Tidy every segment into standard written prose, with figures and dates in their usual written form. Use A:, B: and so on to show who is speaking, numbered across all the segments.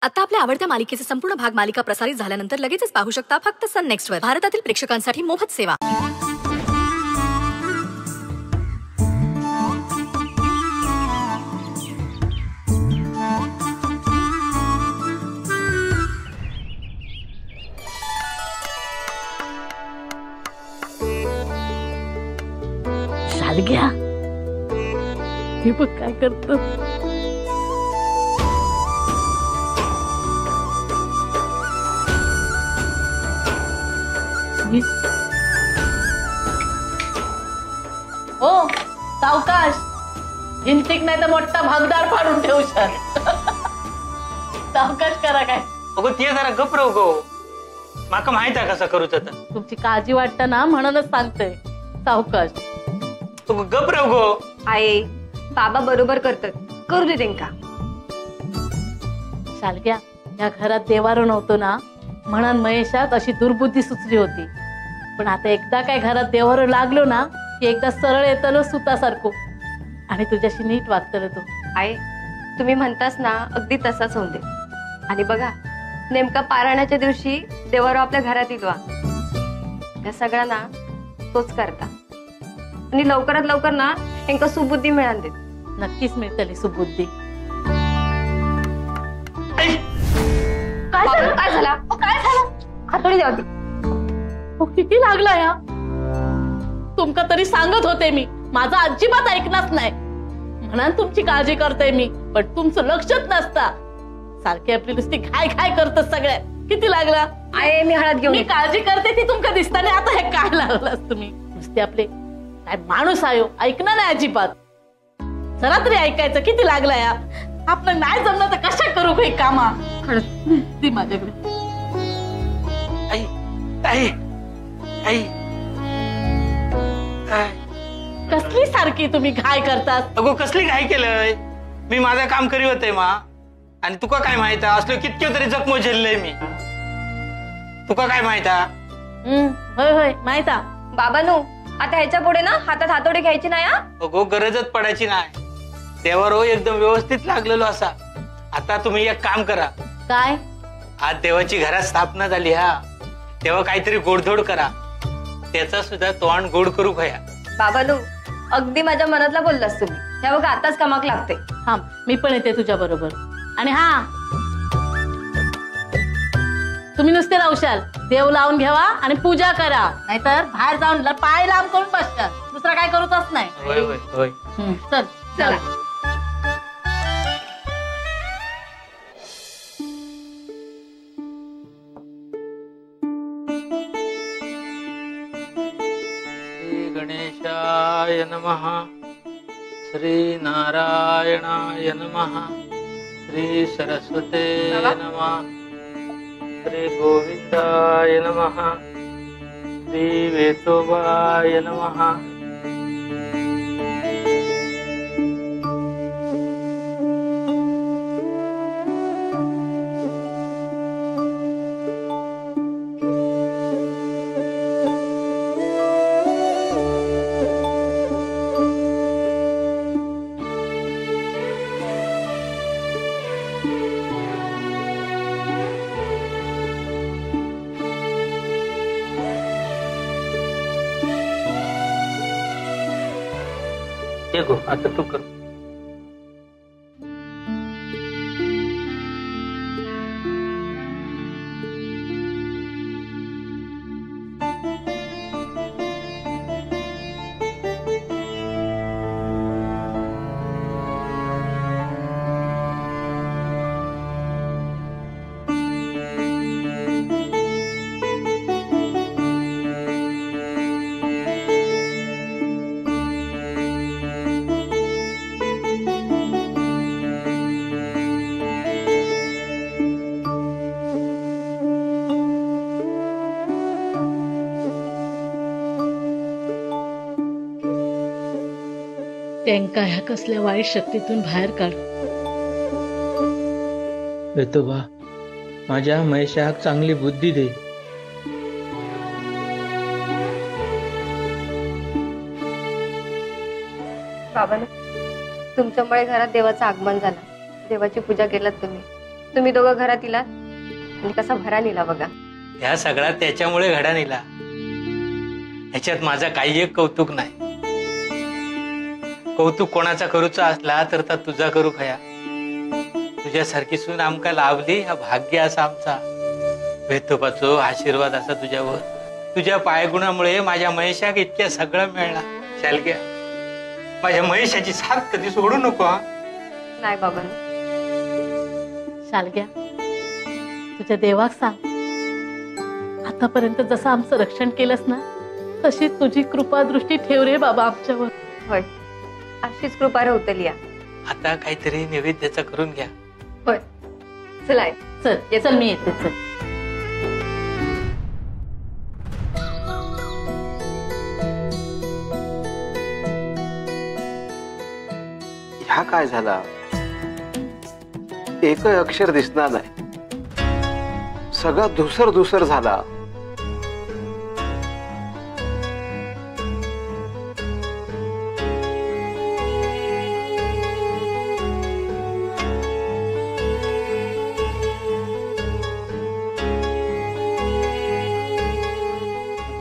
A: आता आपल्या आवडत्या मालिकेचे संपूर्ण भाग मालिका प्रसारित झाल्यानंतर लगेचच पाहू शकता फक्त सन नेक्स्ट वर. भारतातील प्रेक्षकांसाठी मोफत सेवा.
B: शालग्या, हे बघ काय करतो. हो सावकाश, हिंतिक नाही तर मोठा भागदार फाडून ठेवशाल. सावकाश करा. काय
C: अगो ते जरा गप रव गो, माका माहित आहे कसं करूच.
B: तुमची काळजी वाटत ना म्हणूनच सांगते. सावकाश
C: गप रव गो.
D: आहे बाबा बरोबर करतात, करू दे त्यांका.
B: शालग्या, या घरात देवारो नव्हतो ना म्हणून महेशात अशी दुर्बुद्धी सुचली होती. पण आता एकदा काय घरात देवारो लागलो ना की एकदा सरळ येतलो सुतासारखो आणि तुझ्याशी नीट वागतलो. तो
D: आहे तुम्ही म्हणतास ना अगदी तसाच होऊ दे. आणि बघा नेमका पारायणाच्या दिवशी देवारो आपल्या घरात येतो. या सगळ्यांना तोच करता आणि लवकरात लवकर ना त्यांना सुबुद्धी मिळाल देत.
B: नक्कीच मिळतली सुबुद्धी.
D: काय झालं? काय झाला? काय झालं? हातोडी द्या.
B: किती लागला या. तुमका तरी सांगत होते मी, माझा अजिबात ऐकणारच नाही म्हणून तुमची काळजी करते मी. पण तुमचं लक्षच नसता. सारखी आपली नुसती घाय घाय करत सगळ्या. किती लागला?
D: आहे मी हळद घेऊन.
B: मी काळजी करते ती तुमका दिसता नाही. आता हे काय लागलास तुम्ही. नुसते आपले काय माणूस आयो ऐकणार नाही अजिबात. जरा तरी ऐकायचं. किती लागला या. आपलं नाही जमलं तर कशा करू काही कामा. ती माझ्याकडे.
C: आई आई आई
B: कसली सारखी तुम्ही घाय करतात.
C: अगो कसली घाई केलंय. मी माझं काम करी होते मा. आणि तुका काय माहित असलो कितक्यो तरी जखमो झेललंय मी. तुका काय माहित.
B: होय होय माहित.
D: बाबानू आता ह्याच्या पुढे ना हातात हातोडी घ्यायची नाही.
C: अगो गरजच पडायची नाही. देवावर हो एकदम व्यवस्थित लागलेलो असा. आता तुम्ही एक काम करा.
B: काय?
C: आज देवाची घरात स्थापना झाली हा, तेव्हा काहीतरी गोडधोड करा. त्याचा सुद्धा तोंड गोड करू खया.
D: बाबानू अगदी माझ्या मनातला बोललास तुम्ही. या बघा आताच कामाक लागते.
B: हा मी पण येते तुझ्या बरोबर. आणि हा तुम्ही नुसते राहशाल. देव लावून घ्यावा आणि पूजा करा. नाहीतर बाहेर जाऊन पाय लांब करून बसशाल. दुसरा काय करूच नाही.
C: होय होय होय.
B: चल चला.
C: गणेशाय नमः. श्री नारायणाय नमः. श्री सरस्वते नमः. श्री गोविंदाय नमः. श्री वेतोबाय नमः. देखो आता तू कर.
B: त्यांका ह्या कसल्या वाईट शक्तीतून बाहेर काढ.
E: वेतोबा माझ्या महेशाक चांगली बुद्धी दे.
D: बाबांनो तुमच्यामुळे घरात देवाचं आगमन झालं. देवाची पूजा केलात तुम्ही. तुम्ही दोघं घरात इलात आणि कसा भरा निला बघा.
C: ह्या सगळा त्याच्यामुळे घडा नेला. ह्याच्यात माझा काही एक कौतुक नाही. कौतुक कोणाचा करूचा असला तर तुझा करू खया. तुझ्यासारखी सून आमका लाभली हा भाग्य असा आमचा. भेतोबाचो आशीर्वाद असा तुझ्यावर. तुझ्या पायगुणामुळे माझ्या महेशाक इतक्या सगळं मिळला. शालक्या, माझ्या महेशाची साथ कधी सोडू नको. हा
D: नाही बाबा.
B: शालग्या, तुझ्या देवाक सांग, आतापर्यंत जसं आमचं रक्षण केलंस ना तशी तुझी कृपा दृष्टी ठेव रे बाबा आमच्यावर.
D: होय, अशीच कृपा राहतली या.
C: आता काहीतरी नैवेद्याचं करून घ्या.
D: होय, चला
B: चल मी येते. चल.
F: ह्या काय झाला? एकही अक्षर दिसणार नाही. सगळा धुसर धुसर झाला.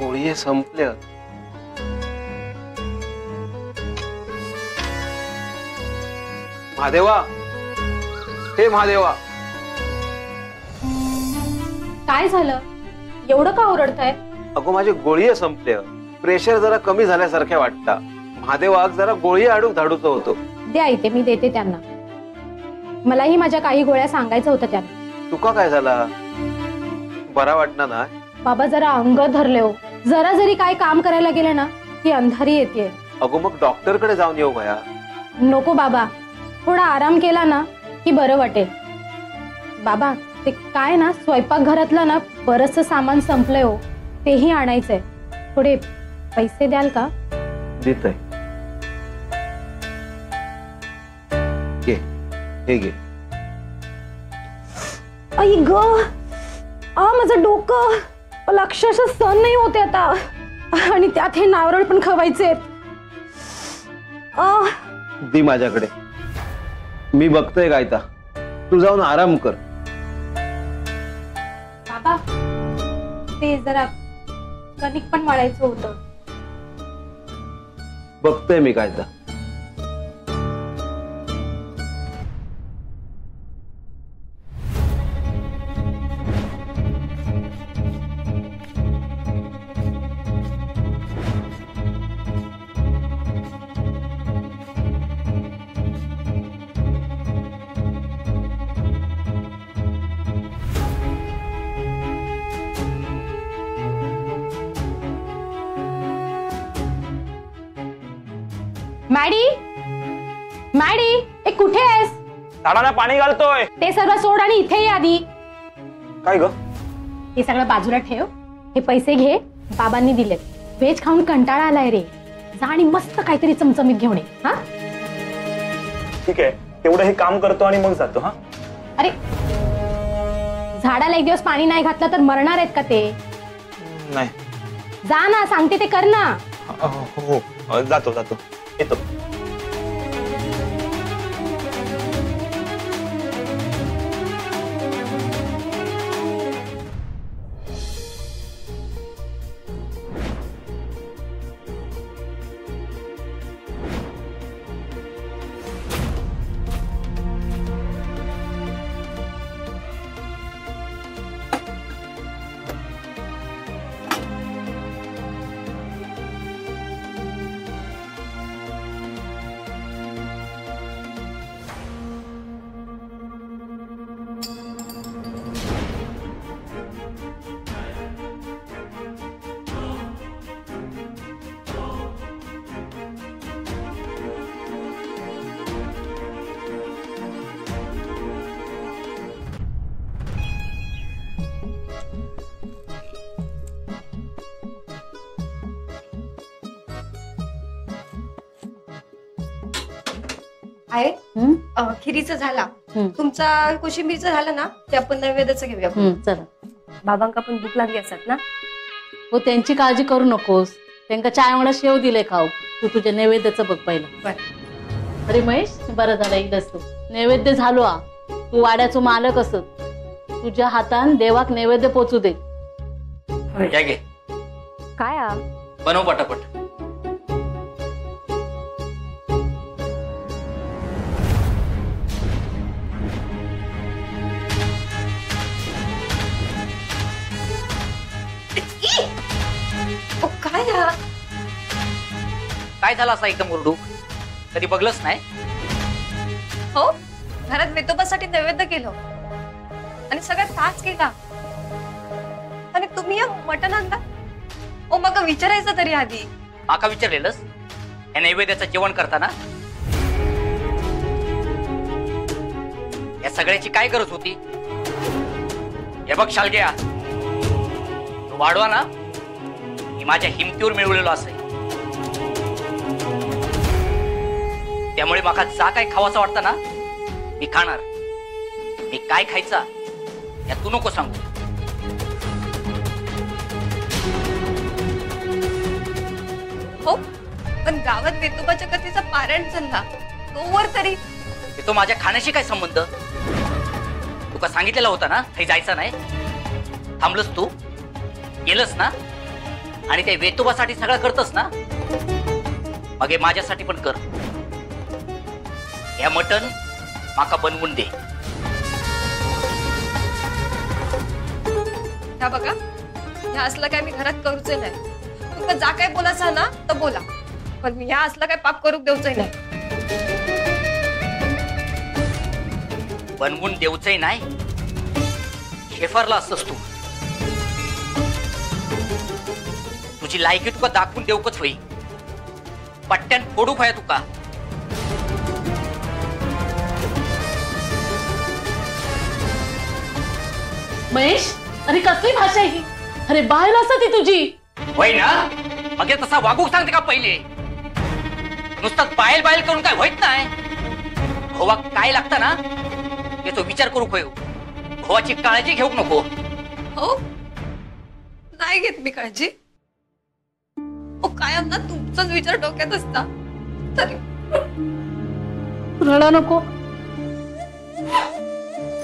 F: गोळी संपल्या. महादेवा, हे महादेवा.
G: काय झालं? एवढं का ओरडताय?
F: अगो माझी गोळी संपले. प्रेशर जरा कमी झाल्यासारख्या वाटता. महादेवाक जरा गोळी आडूक धाडूचं होतो.
G: द्या इथे, मी देते त्यांना. मलाही माझ्या काही गोळ्या सांगायचं होतं त्यांना.
F: तुका काय झाला? बरा वाटणार ना?
G: बाबा जरा अंग धरले हो. जरा जरी काय काम करायला गेले ना की अंधारी येते.
F: अगो मग डॉक्टर कडे जाऊन येऊ भया.
G: नको बाबा, थोडा आराम केला ना की बरं वाटेल. बाबा ते काय ना स्वयंपाकघरातलं ना बरचसं सामान संपलंय हो. तेही आणायचंय. थोडे पैसे द्याल का?
F: देतोय. घे, हे घे.
G: आई ग, माझं डोकं, मला अक्षरशः सहन नाही होते आता. आणि त्यात हे नारळ पण खवायचे.
F: दी माझ्याकडे, मी बघतोय काय ता. तू जाऊन आराम कर.
G: बाबा ते जरा कणिक पण मळायचं होतं.
F: बघतोय मी काय ता.
G: मॅडी, मॅडी, ए कुठे आहेस?
H: झाडांना पाणी घालतोय.
G: ते सर्व सोड आणि इथे ये आधी.
H: काय ग?
G: हे सगळं बाजूला ठेव. हे पैसे घे, बाबांनी दिलेत. व्हेज खाऊन कंटाळा आलाय रे. जा आणि मस्त काहीतरी चमचमीत घेऊन ये. हा
H: ठीक आहे, तेवढं हे काम करतो आणि मग जातो. हा
G: अरे, झाडाला एक दिवस पाणी नाही घातलं तर मरणार आहेत का ते?
H: नाही.
G: जा ना, सांगते ते कर ना.
H: हो, जातो येतो.
D: आहे खिरीचं झाला. तुमचा कोशिंबीरचं झालं ना, ते आपण नैवेद्याचं घेऊया.
B: चला.
D: बाबांका पण भूक लागली असत ना.
B: हो, त्यांची काळजी करू नकोस. त्यांना चाय मला शेव दिले खाऊ. तू तुझ्या नैवेद्याचं बघ पहिलं. अरे महेश, बरं झालं एकदाच तू नैवेद्य झालो. तू वाड्याचं मालक असत, तुझ्या हातान देवाक नैवेद्य पोचू दे.
C: या घे,
D: काय आ?
C: बनव पटापट.
D: काय आ?
I: काय झालं असा एकदम ओरडू? कधी बघलंच नाही?
D: हो, घरात वेतोबासाठी नैवेद्य केलं आणि सगळ्यात तास केला आणि तुम्ही मटण आणला. ओ मग विचारायचं तरी आधी.
I: माका विचारलेलंस या नैवेद्याचं जेवण करताना? या सगळ्याची काय गरज होती? हे बघ शालग्या, तू वाढवा ना मी माझ्या हिमतीवर मिळवलेलो असे. त्यामुळे माका जा काय खावाचा वाटतं ना मी खाणार. मी काय खायचा या तू नको सांगू.
D: हो, पण गावात वेतोबाच्या कथेचा पारायण चालला तोवर तरी.
I: तो माझ्या खाण्याशी काय संबंध? तुका सांगितलेला होता ना काही जायचं नाही. थांबलंस तू, गेलंस ना आणि ते वेतोबासाठी सगळं करतस ना, मग हे माझ्यासाठी पण कर. या मटण माका बनवून दे.
D: ह्या बघा, ह्या असलं काय मी घरात करूच नाही. तुमका जा काय बोलायचा ना तर बोला, पण मी ह्या असलं काय पाप करूक देऊच नाही.
I: बनवून देऊचंही नाही, शेफारला असतस तू. तुझी लायकी तुका दाखवून देऊकच होई. पट्ट्यान फोडू पाया तुका.
B: महेश, अरे कसली भाषा आहे ही? अरे बाहेर असं ती तुझी.
I: होय ना, मग तसा वागूक सांगते का पहिले? नुसतं बायल बायल करून काय होत नाही. भोवा काय लागतं ना याचा विचार करू होय. भोवाची काळजी घेऊ नको.
D: हो, नाही घेत मी काळजी. ओ कायम ना तुमचाच विचार डोक्यात असता तरी.
B: रडा नको,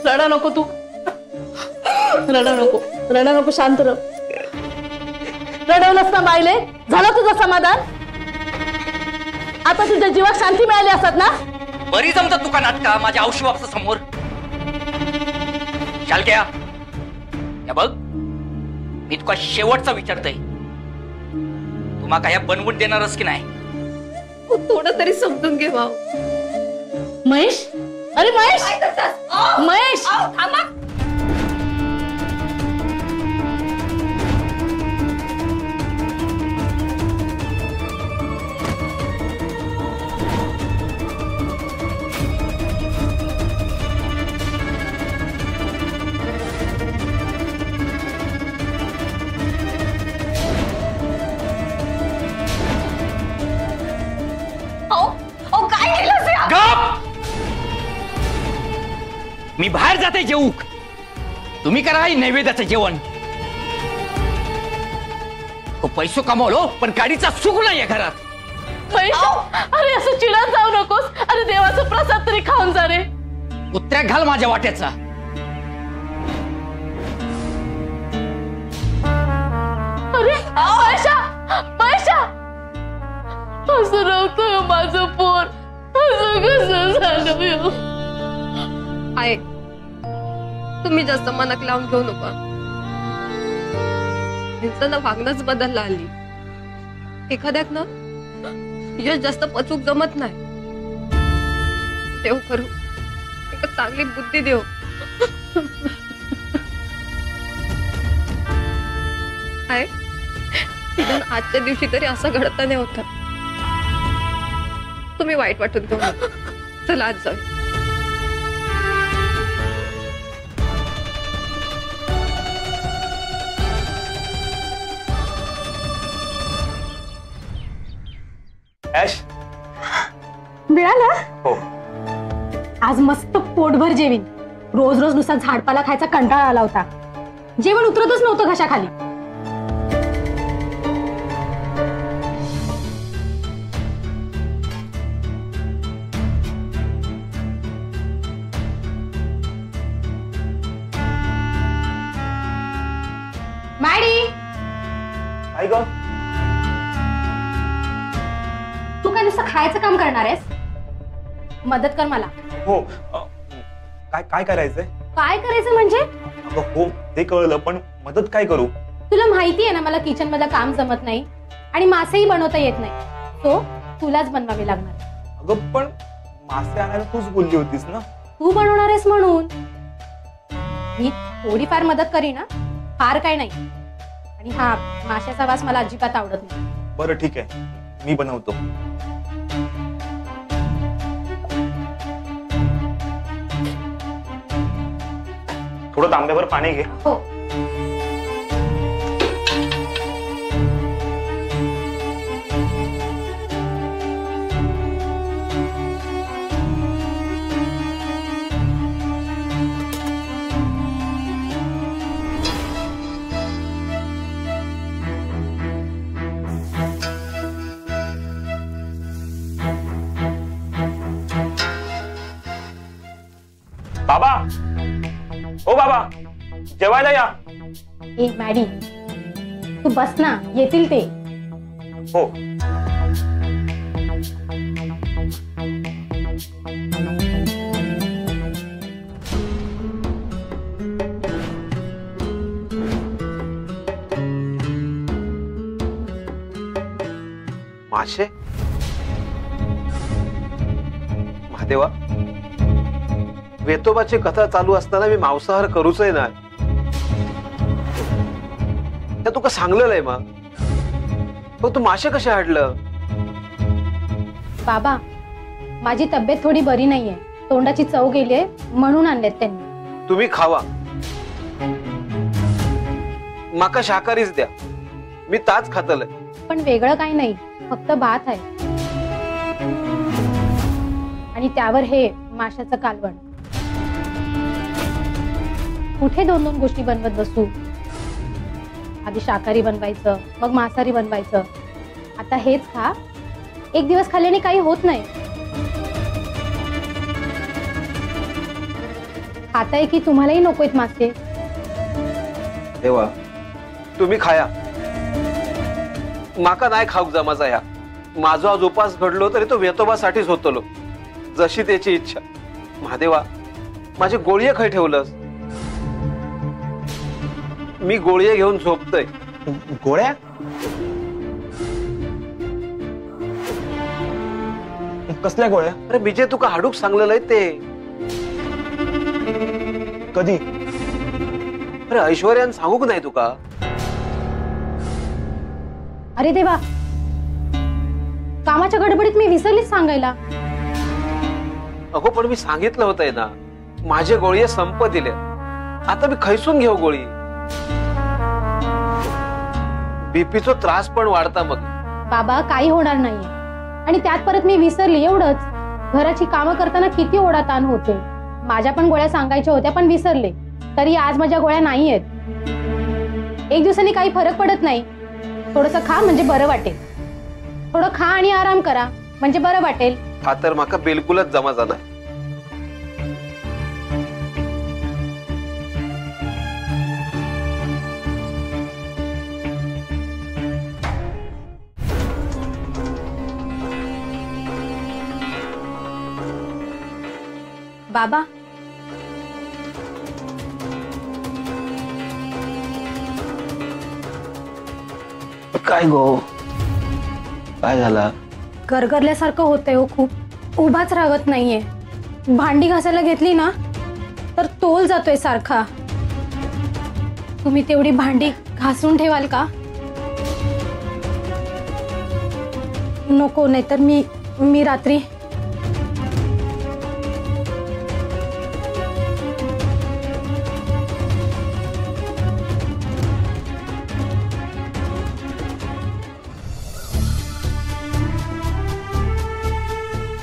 B: रडा नको तू. रडा नको, रडा नको, शांत रह. रडवलंस ना बाईले, झालं तुझं समाधान? आता तुझ्या जीवात शांती मिळाली असतात ना?
I: बरी जमतात तुका नाटका माझ्या औशी बापसा समोर. शालक्या, या बघ मी तुका शेवटचा विचारतोय, तू माका ह्या बनवून देणारच की नाही?
D: थोडं तरी समजून घे भाऊ.
B: महेश, अरे महेश, महेश,
D: थांबा.
I: मी बाहेर जाते जेवूक, तुम्ही करा नैवेद्याचं जेवण. पैसो कमावलो पण गाडीचा सुख नाहीये घरात.
B: महेश, अरे असं चिडत जाऊ नकोस. अरे देवाचा प्रसाद तरी खाऊन जा रे.
I: कुत्र्या घाल माझ्या वाट्याचा.
B: अरे पैसा, पैसा असं नव्हतं माझं पोर. असं कसं झालं?
D: आहे, तुम्ही जास्त मनाक लावून घेऊ नका. त्यांचं ना वागणंच बदलला हल्ली. एखाद्याक ना यश जास्त पचूक जमत नाही. देव करू एक चांगली बुद्धी देव. आहे आजच्या दिवशी तरी असं घडता नाही होता. तुम्ही वाईट वाटून घेऊ नका. चला आज जाऊ.
H: ऍश,
G: मिळाला?
H: हो.
G: आज मस्त पोटभर जेवीन. रोज रोज नुसता झाडपाला खायचा कंटाळा आला होता. जेवण उतरतच नव्हतं घशाखाली.
H: काय ग?
G: तू काय नुसतं खायचं काम करणार आहेस? मदत कर मला.
H: हो. काय काय करायचंय?
G: काय करायचं म्हणजे?
H: अगं हो, ते कळलं, पण मदत काय करू?
G: तुला माहिती आहे ना मला किचन मधलं काम जमत नाही आणि मासेही बनवता येत नाही, तो तुलाच बनवावे लागणार.
H: अगं पण मासे आणायला तूच बोलली होतीस ना.
G: तू बनवणार आहेस म्हणून मी थोडीफार मदत करीन ना, फार काय नाही. आणि हा माशाचा वास मला अजिबात आवडत नाही.
H: बरं ठीक आहे, मी बनवतो. थोडं तांब्यावर पाणी घे.
G: हो.
H: बाबा, ओ बाबा, जेवायला या.
G: ए मॅडी, तू बस ना, येतील ते.
H: हो.
F: मासे? महादेवा, वेतोबाची कथा चालू असताना मी मांसाहार करूच ना. तुका सांगलेलं आहे मग. तू मासे कसे हाडलं?
G: बाबा, माझी तब्येत थोडी बरी नाहीये, तोंडाची चव गेलीये म्हणून आणलेत त्यांनी.
F: तुम्ही खावा, माका शाकाहारीच द्या. मी ताच खातलंय.
G: पण वेगळं काही नाही, फक्त भात आहे आणि त्यावर हे माशाचं कालवण. कुठे दोन दोन गोष्टी बनवत बसू? आधी शाकाहारी बनवायचं, मग मांसाहारी बनवायचं. आता हेच खा. एक दिवस खाल्ल्याने काही होत नाही. खाताय की तुम्हालाही नकोयत मासे?
F: देवा, तुम्ही खाया, माका नाही खाऊक जमाचा. ह्या माझा आज उपास घडलो तरी तो वेतोबासाठीच होतलो, जशी त्याची इच्छा. महादेवा, माझी गोळी खाय ठेवलंस? मी गोळी घेऊन झोपतोय.
H: गोळ्या? कसल्या गोळ्या?
F: अरे मी जे तुका हाडूक सांगलेलं आहे ते.
H: कधी?
F: अरे ऐश्वर्यान सांगूक नाही तुका?
G: अरे देवा, कामाच्या गडबडीत मी विसरलीच सांगायला.
F: अगो पण मी सांगितलं होतंय ना, माझे गोळी संप दिले. आता मी खैसून घेऊ गोळी? बीपीचा त्रास पण वाढता मग.
G: बाबा, काही होणार नाहीये. आणि त्यात परत मी विसरली एवढंच. घराची कामं करताना किती ओढाताण होते. माझ्या पण गोळ्या सांगायच्या होत्या पण विसरले. तरी आज माझ्या गोळ्या नाही आहेत. एक दिवसांनी काही फरक पडत नाही. थोडंसं खा म्हणजे बरं वाटेल. थोडं खा आणि आराम करा म्हणजे बरं वाटेल.
F: हा तर माका बिलकुलच जमा झाला.
G: बाबा,
E: काय गो, काय झाला?
G: गरगरल्यासारखं होतंय हो खूप. उभाच राहत नाहीये. भांडी घासायला घेतली ना तर तोल जातोय सारखा. तुम्ही तेवढी भांडी घासून ठेवाल का? नको, नाहीतर मी रात्री.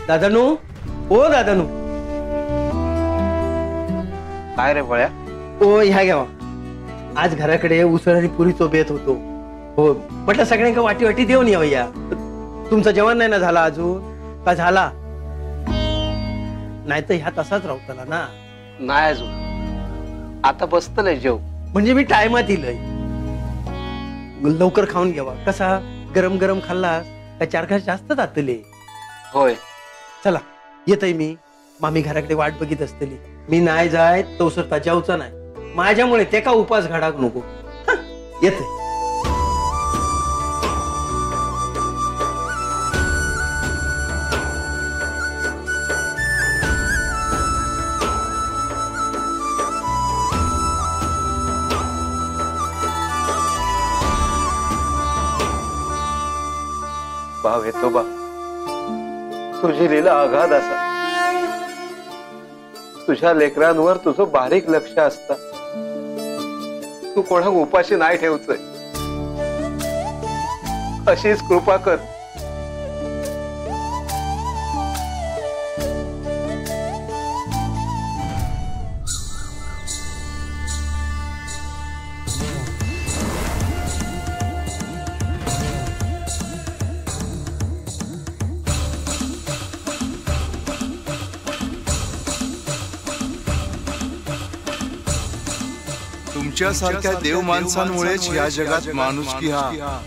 E: दादानू, ओ दादानू.
F: काय रे बळ्या?
E: ओ ह्या घ्यावा. आज घराकडे उसळ आणि पुरीचो बेत होतो. हो म्हटलं सगळ्यांना वाटी वाटी देऊन यावया. तुमचं जेवण नाही ना झाला अजून? का झाला? नाही तर ह्या तसाच राहतला ना.
F: नाही अजून, आता बसतलंय जेव.
E: म्हणजे मी टायमात येईल. लवकर खाऊन घ्यावा. कसा गरम गरम खाल्लास का 4 घास जास्त जातले.
F: होय.
E: चला येतय मी. मामी घराकडे वाट बघित असतली. मी नाही जाय तो सरता जाऊचा नाही. माझ्यामुळे ते का उपास घडाक नको. येते.
F: भाव येतो बा, तुझी लीला अगाध असा. तुझ्या लेकरांवर तुझं बारीक लक्ष असता. तू कोणा उपाशी नाही ठेवचंय. अशीच कृपा कर.
J: तुमच्यासारख्या देव माणसांमुळेच या जगात माणुसकी हा.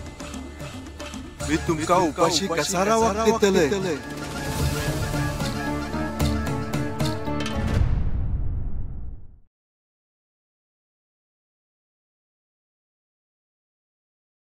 J: मी तुमका उपाशी कसा राहते